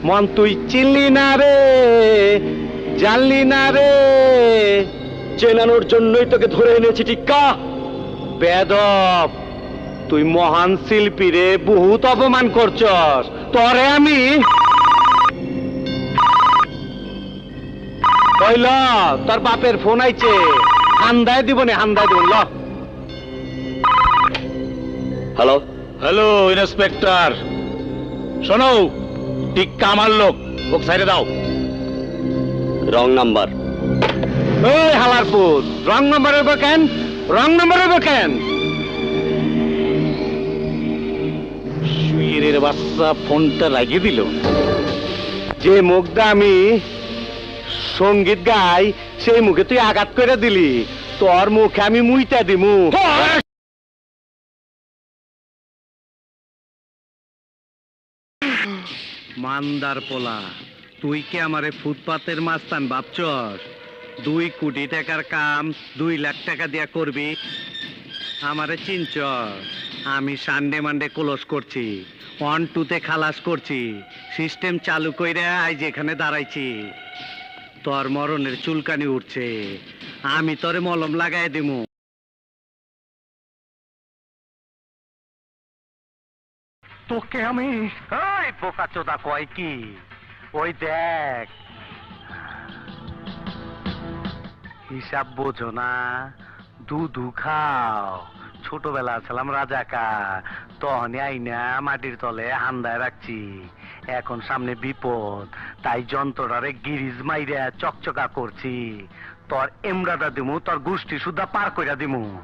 মন তুই চিনলি না রে, জানলি না রে, চেনানোর জন্যই তোকে ধরে এনেছি টিক্কা। বেদব, তুই মহান শিল্পী রে, বহুত অপমান করছস। তরে আমি কইল তোর বাপের ফোন আইছে, হান্দায় দিব নে, হান্দায় দিব। ল হ্যালো। হ্যালো ইন্সপেক্টর, শোনো, টিক্কা আমার লোক, ওকে সাইডে দাও। Wrong number. এই হালারপুর, রং নাম্বার হইব কেন? রং নাম্বার হইব কেন? শুয়ের বাচ্চা ফোনটা লাগিয়ে দিল। যে মুখটা আমি সঙ্গীত গাই, সেই মুখে তুই আঘাত করে দিলি। তোর মুখে আমি মুইটা দিমু। মান্দার পোলা, তুই কি আমারে ফুটপাতের মাস্তান ভাবছস? 2 কোটি টাকার কাম 2 লাখ টাকা দিয়া করবি? আমারে চিনছস? আমি সানডে মানডে ক্লোজ করছি, 1-2 তে খালাস করছি, সিস্টেম চালু কইরা আজ এখানে দাঁড়াইছি। তোর মরণের চুলকানি উঠছে, আমি তোরে মলম লাগাই দিমু। তোকে আমি ওই বোকা চোদা কয় কি, ওই দেখ, হিসাব বোঝো না, দুধু খাও। ছোটবেলা ছিলাম রাজাকা, তখনই আইনা মাটির তলে হান্দায় রাখছি। এখন সামনে বিপদ, তাই যন্ত্রটারে গিরিজ মাইরা চকচকা করছি। তোর এমরাটা দিমু, তোর গোষ্ঠী সুদ্ধা পার কইরা দিমু।